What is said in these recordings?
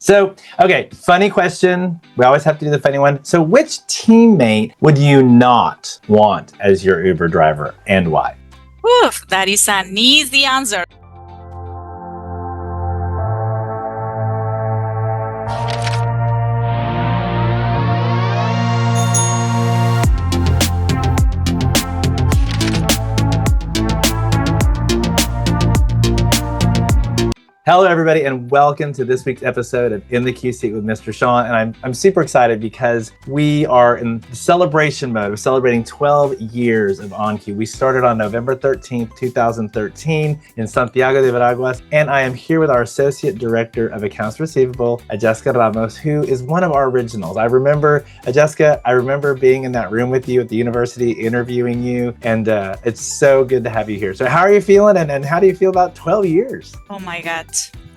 So, okay, funny question. We always have to do the funny one. So, which teammate would you not want as your Uber driver and why? Oof, that is an easy answer. Hello, everybody, and welcome to this week's episode of In the QSeat with Mr. Sean. And I'm super excited because we are in the celebration mode. We're celebrating 12 years of OnQ. We started on November 13th, 2013 in Santiago de Veraguas. And I am here with our Associate Director of Accounts Receivable, Jessica Ramos, who is one of our originals. I remember, Jessica, I remember being in that room with you at the university, interviewing you. And it's so good to have you here. So how are you feeling? And how do you feel about 12 years? Oh my God.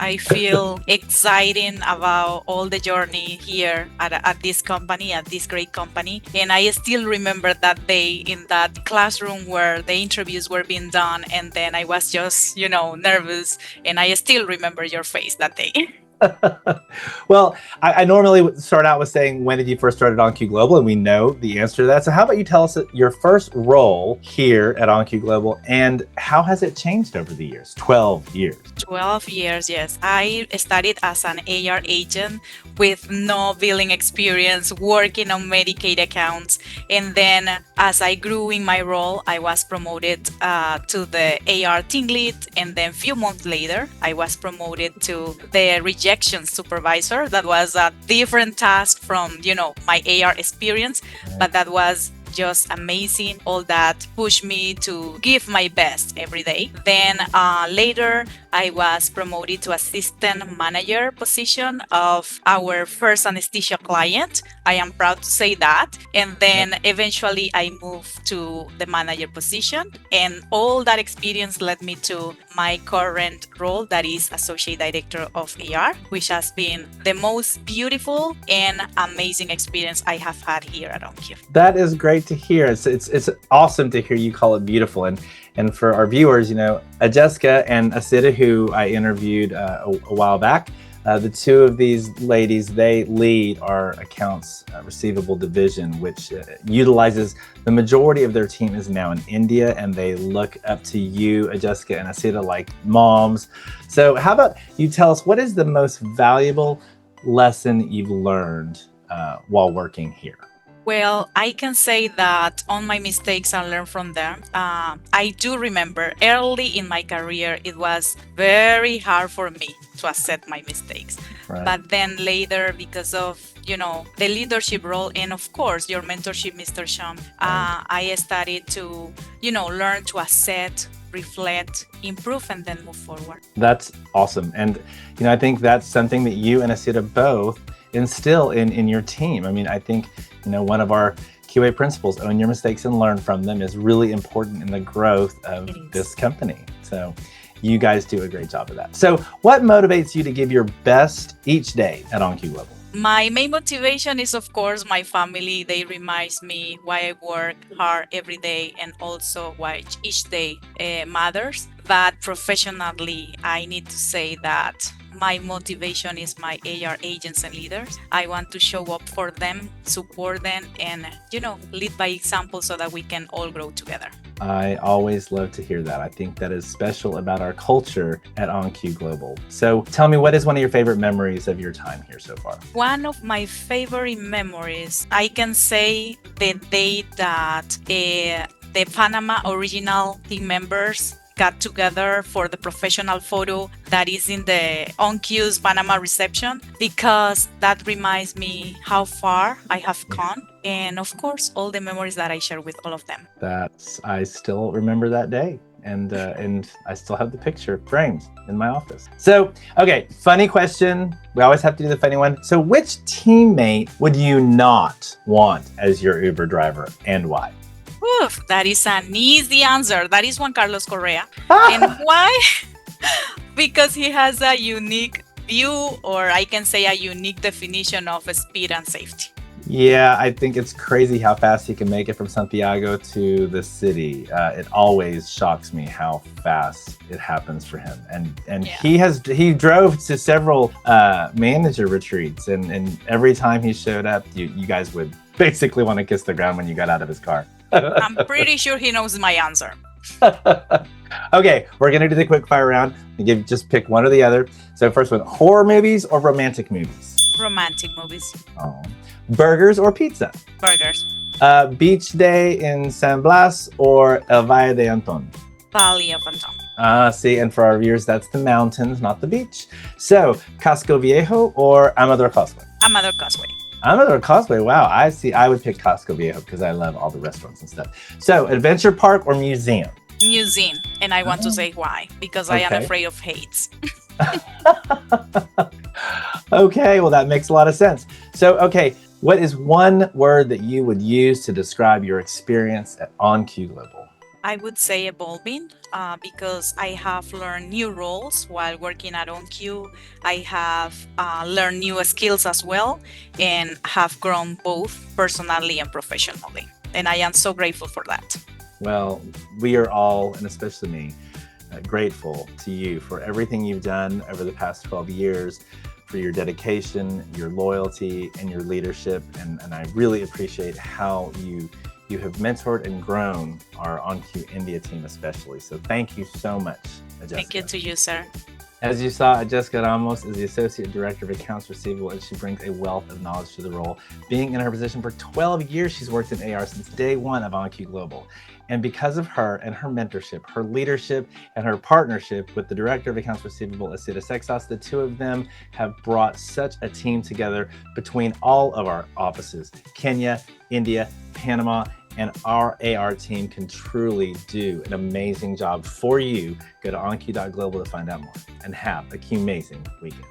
I feel exciting about all the journey here at this company, at this great company. And I still remember that day in that classroom where the interviews were being done. And then I was just, nervous. And I still remember your face that day. Well, I normally would start out with saying, when did you first start at OnQ Global? And we know the answer to that. So how about you tell us your first role here at OnQ Global and how has it changed over the years? 12 years. 12 years, yes. I started as an AR agent with no billing experience, working on Medicaid accounts. And then as I grew in my role, I was promoted to the AR team lead. And then a few months later, I was promoted to the rejection supervisor. That was a different task from, my AR experience, but that was just amazing. All that pushed me to give my best every day. Then later, I was promoted to assistant manager position of our first anesthesia client. I am proud to say that. And then eventually I moved to the manager position. And all that experience led me to my current role, that is associate director of AR, which has been the most beautiful and amazing experience I have had here at OnQ. That is great to hear. It's awesome to hear you call it beautiful. And for our viewers, Jessica and Asida, who I interviewed a while back, the two of these ladies, they lead our accounts receivable division, which utilizes the majority of their team is now in India, and they look up to you, Jessica and Asida, like moms. So how about you tell us, what is the most valuable lesson you've learned while working here? Well, I can say that on my mistakes I learn from them. I do remember early in my career, it was very hard for me to accept my mistakes. Right. But then later, because of, the leadership role and of course your mentorship, Mr. Sean, I started to, learn to accept, reflect, improve, and then move forward. That's awesome. And, I think that's something that you and Asida both instill in your team. I mean, I think, one of our QA principles, own your mistakes and learn from them, is really important in the growth of this company. So you guys do a great job of that. So what motivates you to give your best each day at OnQ Global? My main motivation is, of course, my family. They remind me why I work hard every day and also why each day matters. But professionally, I need to say that my motivation is my AR agents and leaders. I want to show up for them, support them, and, lead by example so that we can all grow together. I always love to hear that. I think that is special about our culture at OnQ Global. So tell me, what is one of your favorite memories of your time here so far? One of my favorite memories, I can say the day that the Panama original team members got together for the professional photo that is in the OnQ's Panama reception, because that reminds me how far I have come, and of course all the memories that I share with all of them. I still remember that day, and I still have the picture framed in my office. So, okay, funny question. We always have to do the funny one. So which teammate would you not want as your Uber driver and why? Oof, that is an easy answer. That is Juan Carlos Correa. And why? Because he has a unique view, or I can say a unique definition of speed and safety. Yeah, I think it's crazy how fast he can make it from Santiago to the city. It always shocks me how fast it happens for him. And Yeah. he drove to several manager retreats, and every time he showed up, you guys would basically want to kiss the ground when you got out of his car. I'm pretty sure he knows my answer. Okay, we're gonna do the quick fire round and just pick one or the other. So first one, horror movies or romantic movies? Romantic movies. Oh. Burgers or pizza? Burgers. Beach day in San Blas or El Valle de Anton? Valley of Anton. See, and for our viewers, that's the mountains, not the beach. So, Casco Viejo or Amador Causeway? Amador Causeway. Amador Causeway, wow, I see. I would pick Casco Viejo because I love all the restaurants and stuff. So, adventure park or museum? Museum. And I want to say why. Because I am Okay. afraid of heights. Okay, well, that makes a lot of sense. So, okay, what is one word that you would use to describe your experience at OnQ Global? I would say evolving because I have learned new roles while working at OnQ. I have learned new skills as well and have grown both personally and professionally. And I am so grateful for that. Well, we are all, and especially me, grateful to you for everything you've done over the past 12 years, for your dedication, your loyalty, and your leadership. And I really appreciate how you have mentored and grown our OnQ India team especially. So thank you so much, Jessica. Thank you to you, sir. As you saw, Jessica Ramos is the Associate Director of Accounts Receivable, and she brings a wealth of knowledge to the role. Being in her position for 12 years, she's worked in AR since day one of OnQ Global. And because of her and her mentorship, her leadership, and her partnership with the Director of Accounts Receivable, Asita Sexas, the two of them have brought such a team together between all of our offices, Kenya, India, Panama, and our AR team can truly do an amazing job for you. Go to onq.global to find out more and have an amazing weekend.